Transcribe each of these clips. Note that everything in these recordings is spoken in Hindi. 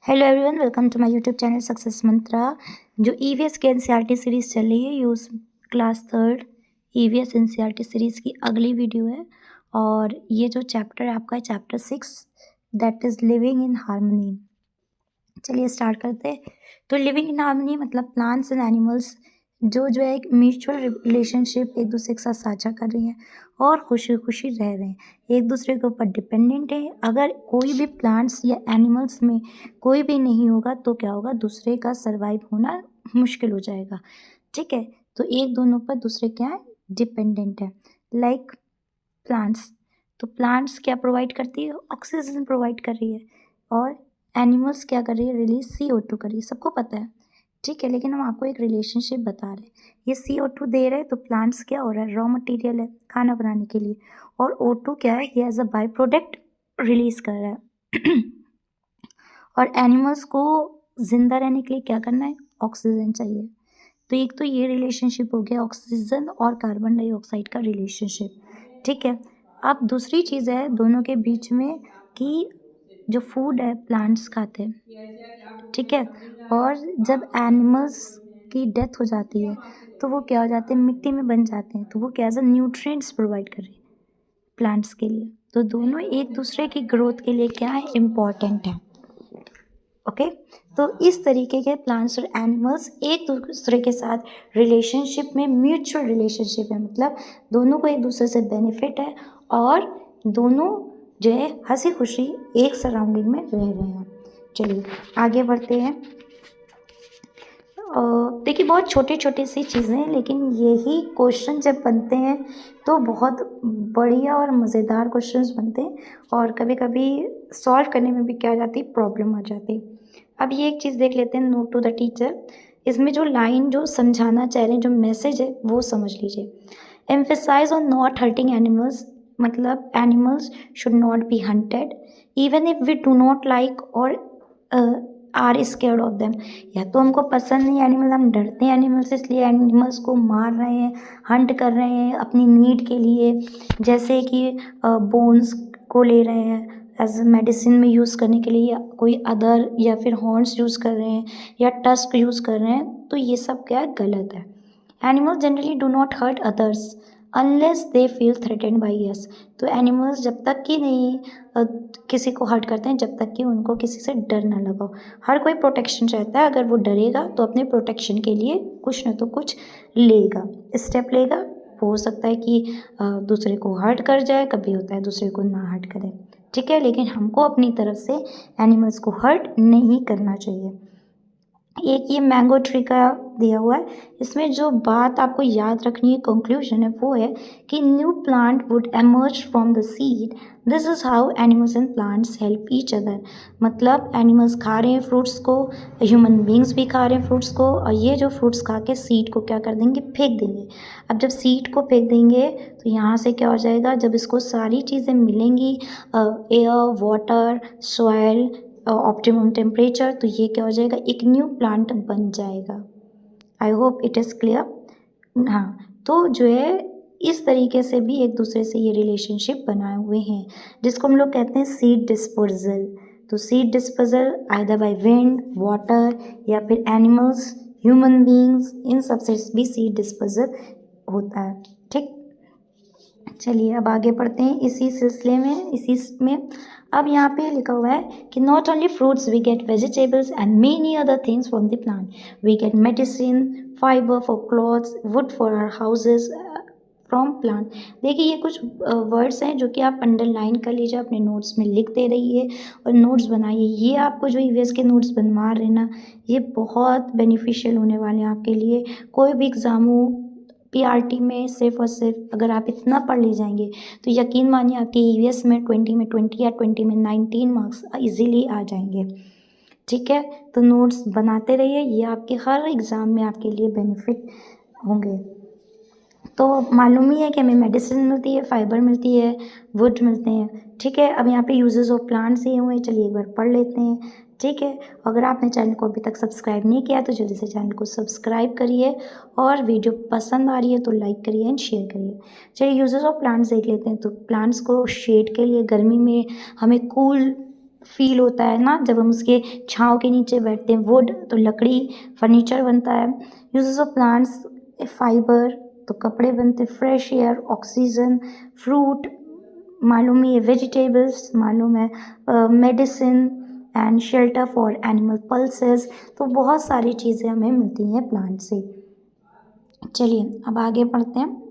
Hello everyone, welcome to my YouTube channel success Mantra. जो ईवीएस के एनसीईआरटी सीरीज़ चल रही है, ये उस class third EVS NCERT series की अगली वीडियो है। और ये जो चैप्टर है आपका, chapter 6, that is living in harmony. चलिए स्टार्ट करते हैं। तो लिविंग इन हार्मनी मतलब प्लांट्स एंड एनिमल्स जो है एक म्यूचुअल रिलेशनशिप एक दूसरे के साथ साझा कर रही हैं और खुशी खुशी रह रहे हैं, एक दूसरे के ऊपर डिपेंडेंट है। अगर कोई भी प्लांट्स या एनिमल्स में कोई भी नहीं होगा तो क्या होगा, दूसरे का सर्वाइव होना मुश्किल हो जाएगा। ठीक है, तो एक दोनों पर दूसरे क्या है, डिपेंडेंट है। लाइक प्लांट्स, तो प्लांट्स क्या प्रोवाइड करती है, ऑक्सीजन प्रोवाइड कर रही है। और एनिमल्स क्या कर रही है, रिलीज CO2 कर रही है, सबको पता है। ठीक है, लेकिन हम आपको एक रिलेशनशिप बता रहे हैं। ये CO2 दे रहे हैं तो प्लांट्स क्या हो रहा है, रॉ मटेरियल है खाना बनाने के लिए, और O2 क्या है, ये as a by product release कर रहा है। और एनिमल्स को जिंदा रहने के लिए क्या करना है, ऑक्सीजन चाहिए। तो एक तो ये रिलेशनशिप हो गया ऑक्सीजन और कार्बन डाइऑक्साइड का रिलेशनशिप। ठीक है, अब दूसरी चीज़ है दोनों के बीच में कि जो फूड है प्लांट्स खाते हैं। ठीक है, और जब एनिमल्स की डेथ हो जाती है तो वो क्या हो जाते हैं, मिट्टी में बन जाते हैं, तो वो क्या एज अ न्यूट्रिएंट्स प्रोवाइड कर रही है प्लांट्स के लिए। तो दोनों एक दूसरे की ग्रोथ के लिए क्या है, इम्पॉर्टेंट है। ओके, तो इस तरीके के प्लांट्स और एनिमल्स एक दूसरे के साथ रिलेशनशिप में, म्यूचुअल रिलेशनशिप है, मतलब दोनों को एक दूसरे से बेनिफिट है और दोनों जो है हंसी खुशी एक सराउंडिंग में रह रहे हैं। चलिए आगे बढ़ते हैं। देखिए बहुत छोटी छोटी सी चीज़ें हैं, लेकिन यही क्वेश्चन जब बनते हैं तो बहुत बढ़िया और मज़ेदार क्वेश्चंस बनते हैं, और कभी कभी सॉल्व करने में भी क्या आ जाती है, प्रॉब्लम आ जाती है। अब ये एक चीज़ देख लेते हैं, नोट टू द टीचर। इसमें जो लाइन जो समझाना चाह रहे हैं, जो मैसेज है वो समझ लीजिए। Emphasize on not hurting animals, मतलब animals should not be hunted even if we do not like or are scared of them. या तो हमको पसंद नहीं एनिमल, हम डरते हैं एनिमल से, इसलिए एनिमल्स को मार रहे हैं, हंट कर रहे हैं अपनी नीड के लिए। जैसे कि बोन्स को ले रहे हैं एज मेडिसिन में यूज़ करने के लिए, या कोई अदर, या फिर हॉर्न्स यूज़ कर रहे हैं, या टस्क यूज़ कर रहे हैं, तो ये सब क्या है, गलत है। Animals generally do not hurt others unless they feel threatened by us. तो एनिमल्स जब तक कि नहीं किसी को हर्ट करते हैं, जब तक कि उनको किसी से डर ना लगा। हर कोई प्रोटेक्शन चाहता है, अगर वो डरेगा तो अपने प्रोटेक्शन के लिए कुछ न तो कुछ लेगा, स्टेप लेगा। हो सकता है कि दूसरे को हर्ट कर जाए, कभी होता है दूसरे को ना हर्ट करे। ठीक है, लेकिन हमको अपनी तरफ से एनिमल्स को हर्ट नहीं करना चाहिए। एक ये मैंगो ट्री का दिया हुआ है, इसमें जो बात आपको याद रखनी है, कंक्लूजन है, वो है कि new plant would emerge from the seed. This is how animals and plants help each other. मतलब एनिमल्स खा रहे हैं फ्रूट्स को, ह्यूमन बींग्स भी खा रहे हैं फ्रूट्स को, और ये जो फ्रूट्स खा के सीड को क्या कर देंगे, फेंक देंगे। अब जब सीड को फेंक देंगे तो यहाँ से क्या हो जाएगा, जब इसको सारी चीज़ें मिलेंगी, air, water, soil, optimum temperature, तो ये क्या हो जाएगा, एक न्यू प्लांट बन जाएगा। I hope it is clear. हाँ, तो जो है इस तरीके से भी एक दूसरे से ये रिलेशनशिप बनाए हुए हैं, जिसको हम लोग कहते हैं सीड डिस्पोजल। तो seed disposal either by wind, water, या फिर एनिमल्स, ह्यूमन बींग्स, इन सब से भी सीड डिस्पोजल होता है। ठीक, चलिए अब आगे बढ़ते हैं इसी सिलसिले में, इसी में। अब यहाँ पे लिखा हुआ है कि not only fruits, we get vegetables and many other things from the plant. We get medicine, fibre for clothes, wood for our houses from plant. देखिए ये कुछ वर्ड्स हैं जो कि आप अंडरलाइन कर लीजिए, अपने नोट्स में लिखते रहिए और नोट्स बनाइए। ये आपको जो ईवीएस के नोट्स बनवा रहे ना, ये बहुत बेनिफिशियल होने वाले हैं आपके लिए। कोई भी एग्ज़ाम हो, पीआरटी में सिर्फ और सिर्फ अगर आप इतना पढ़ ले जाएंगे तो यकीन मानिए आपके ईवीएस में 20 या 20 में 19 मार्क्स इजीली आ जाएंगे। ठीक है, तो नोट्स बनाते रहिए, ये आपके हर एग्ज़ाम में आपके लिए बेनिफिट होंगे। तो मालूम ही है कि हमें मेडिसिन मिलती है, फाइबर मिलती है, वुड मिलते हैं। ठीक है, अब यहाँ पे यूजेस ऑफ प्लांट्स दिए हुए हैं, चलिए एक बार पढ़ लेते हैं। ठीक है, अगर आपने चैनल को अभी तक सब्सक्राइब नहीं किया तो जल्दी से चैनल को सब्सक्राइब करिए, और वीडियो पसंद आ रही है तो लाइक करिए एंड शेयर करिए। चलिए यूजेस ऑफ प्लांट्स देख लेते हैं। तो प्लांट्स को शेड के लिए, गर्मी में हमें कूल फील होता है ना जब हम उसके छाँव के नीचे बैठते हैं। वुड तो लकड़ी, फर्नीचर बनता है। यूजेस ऑफ प्लांट्स, फाइबर तो कपड़े बनते, फ्रेश एयर, ऑक्सीजन, फ्रूट मालूम ही है, वेजिटेबल्स मालूम है, medicine and shelter for animal pulses. तो बहुत सारी चीज़ें हमें मिलती हैं प्लांट से। चलिए अब आगे पढ़ते हैं।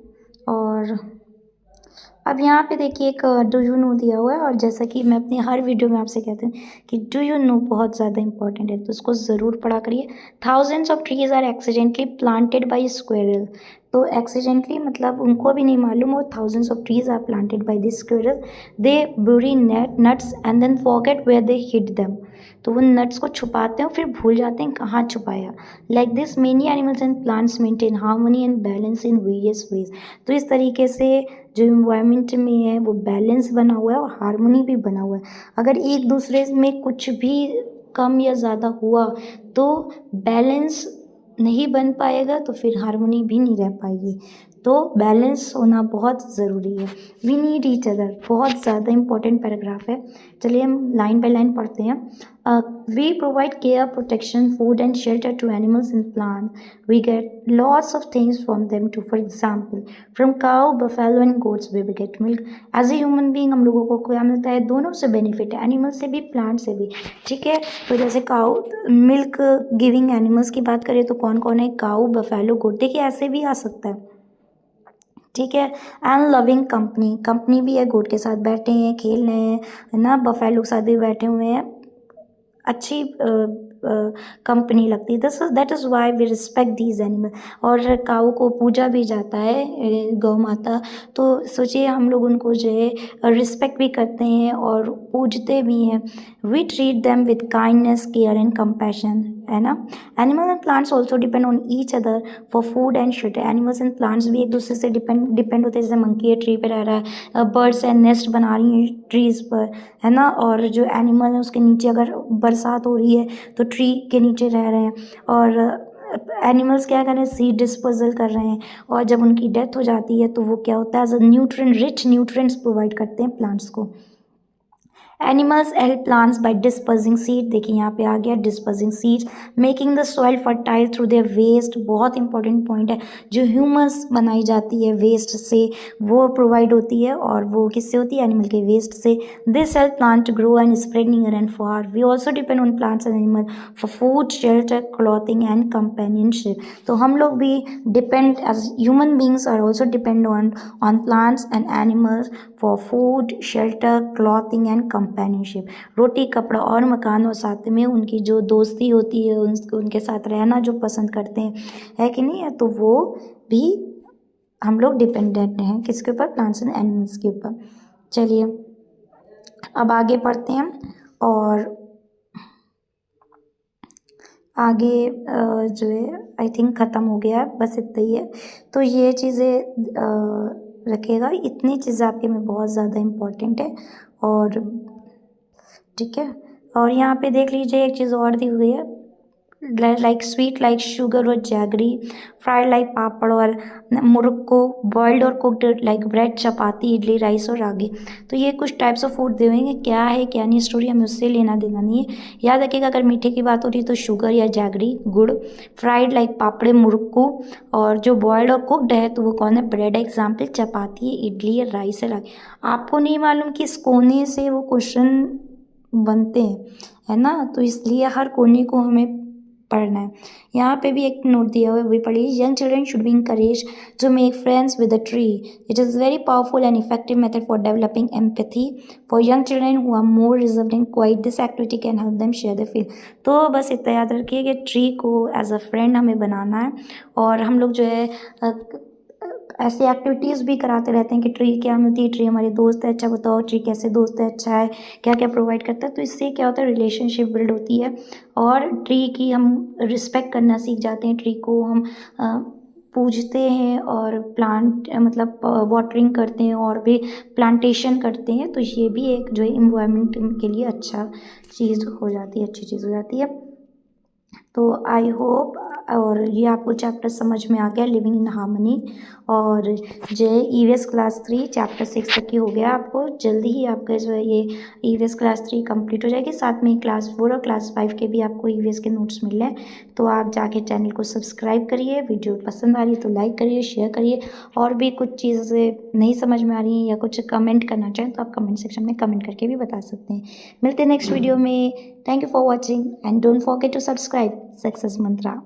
और अब यहाँ पे देखिए एक डू यू नो दिया हुआ है, और जैसा कि मैं अपनी हर वीडियो में आपसे कहती हूँ कि डू यू नो बहुत ज़्यादा इंपॉर्टेंट है, तो उसको ज़रूर पढ़ा करिए। Thousands of trees are accidentally planted by squirrel. तो एक्सीडेंटली मतलब उनको भी नहीं मालूम, और thousands of trees are planted by this squirrel. They bury nuts and then forget where they hid them. तो वो नट्स को छुपाते हैं और फिर भूल जाते हैं कहाँ छुपाया। Like this many animals and plants maintain harmony and balance in various ways. तो इस तरीके से जो इन्वायरमेंट में है वो बैलेंस बना हुआ है और हार्मनी भी बना हुआ है। अगर एक दूसरे में कुछ भी कम या ज़्यादा हुआ तो बैलेंस नहीं बन पाएगा, तो फिर हार्मनी भी नहीं रह पाएगी। तो बैलेंस होना बहुत ज़रूरी है। वी नीड ईच अदर, बहुत ज़्यादा इंपॉर्टेंट पैराग्राफ है। चलिए हम लाइन बाय लाइन पढ़ते हैं। We provide care, protection, food and shelter to animals and plant. We get lots of things from them too, for example from cow, buffalo and goats we get milk. As a human being हम लोगों को क्या मिलता है? दोनों से बेनिफिट है, एनिमल से भी प्लांट से भी। ठीक है, तो जैसे काउ मिल्क गिविंग एनिमल्स की बात करें तो कौन कौन है? काउ, बफेलो, गोट। देखिए ऐसे भी आ सकता है। ठीक है, एंड लविंग कंपनी, कंपनी भी है, गोट के साथ बैठे हैं, खेल रहे हैं, है ना, बफेलो के साथ भी बैठे हुए हैं, अच्छी कंपनी लगती है। This that is why we respect these animal. और काऊ को पूजा भी जाता है, गौ माता। तो सोचिए हम लोग उनको जो है रिस्पेक्ट भी करते हैं और पूजते भी हैं। We treat them with kindness, care and compassion, है ना। Animal and plants also depend on each other for food and shelter. Animals and plants भी एक दूसरे से डिपेंड होते हैं। जैसे मंकी है, ट्री पे रह रहा है, बर्ड्स है, नेस्ट बना रही हैं ट्रीज़ पर, है ना। और जो एनिमल है उसके नीचे अगर बरसात हो रही है तो ट्री के नीचे रह रहे हैं। और एनिमल्स क्या कर रहे हैं? सीड डिस्पोजल कर रहे हैं। और जब उनकी डेथ हो जाती है तो वो क्या होता है? As a nutrient, rich nutrients provide करते हैं प्लांट्स को। Animals help plants by dispersing seed. देखिए यहाँ पे आ गया dispersing seeds, making the soil fertile through their waste. बहुत इंपॉर्टेंट पॉइंट है। जो ह्यूमस बनाई जाती है वेस्ट से, वो प्रोवाइड होती है, और वो किससे होती है? एनिमल के वेस्ट से। This help plant to grow and spread near and far. We also depend on plants and animal for food, shelter, clothing and companionship. तो हम लोग भी depend, as human beings are also depend on plants and animals for food, shelter, clothing and companionship. रोटी, कपड़ा और मकान, और साथ में उनकी जो दोस्ती होती है, उनके साथ रहना जो पसंद करते हैं, है कि नहीं है, तो वो भी हम लोग डिपेंडेंट हैं किसके ऊपर? प्लांट्स एंड एनिमल्स के ऊपर। चलिए अब आगे पढ़ते हैं। और आगे जो है आई थिंक ख़त्म हो गया है, बस इतना ही है। तो ये चीज़ें रखिएगा, इतनी चीज़ें आपके में बहुत ज़्यादा इम्पोर्टेंट है। और ठीक है, और यहाँ पे देख लीजिए एक चीज़ और दी हुई है, लाइक स्वीट लाइक शुगर और जैगरी, फ्राइड लाइक पापड़ और मुर्को, बॉइल्ड और कुकड लाइक ब्रेड, चपाती, इडली, राइस और रागी। तो ये कुछ टाइप्स ऑफ फूड दे हुए हैं, क्या है क्या नहीं स्टोरी हमें उससे लेना देना नहीं है। याद रखिएगा अगर मीठे की बात हो रही है तो शुगर या जैगरी, गुड़, फ्राइड लाइक पापड़े, मुर्को, और जो बॉइल्ड और कुकड है तो वो कौन है? ब्रेड, एग्जाम्पल चपाती, इडली या राइस है रागी। आपको नहीं मालूम कि इस कोने से वो क्वेश्चन बनते हैं, है ना, तो इसलिए हर कोने को हमें पढ़ना है। यहाँ पे भी एक नोट दिया हुआ है, वही पढ़िए। Young children should be encouraged to make friends with a tree. It is very powerful and effective method for developing empathy. For young children who are more reserved and quiet, this activity can help them share their feel. तो बस इतना याद रखिए कि ट्री को एज अ फ्रेंड हमें बनाना है। और हम लोग जो है ऐसी एक्टिविटीज़ भी कराते रहते हैं कि ट्री क्या मिलती है, ट्री हमारी दोस्त है, अच्छा बताओ ट्री कैसे दोस्त है, अच्छा है, क्या क्या प्रोवाइड करता है। तो इससे क्या होता है? रिलेशनशिप बिल्ड होती है, और ट्री की हम रिस्पेक्ट करना सीख जाते हैं। ट्री को हम पूजते हैं और प्लांट मतलब वाटरिंग करते हैं और भी प्लांटेशन करते हैं। तो ये भी एक जो है इन्वायरमेंट के लिए अच्छा चीज़ हो जाती है, अच्छी चीज़ हो जाती है। तो आई होप और ये आपको चैप्टर समझ में आ गया, लिविंग इन हार्मनी। और जो है ईवीएस क्लास 3 चैप्टर 6 तक की हो गया। आपको जल्दी ही आपका जो है ये ईवीएस क्लास 3 कंप्लीट हो जाएगी। साथ में क्लास 4 और क्लास 5 के भी आपको ईवीएस के नोट्स मिल रहे हैं। तो आप जाके चैनल को सब्सक्राइब करिए। वीडियो पसंद आ रही है तो लाइक करिए, शेयर करिए। और भी कुछ चीज़ें नहीं समझ में आ रही हैं या कुछ कमेंट करना चाहें तो आप कमेंट सेक्शन में कमेंट करके भी बता सकते हैं। मिलते हैं नेक्स्ट वीडियो में। Thank you for watching and don't forget to subscribe success Mantra.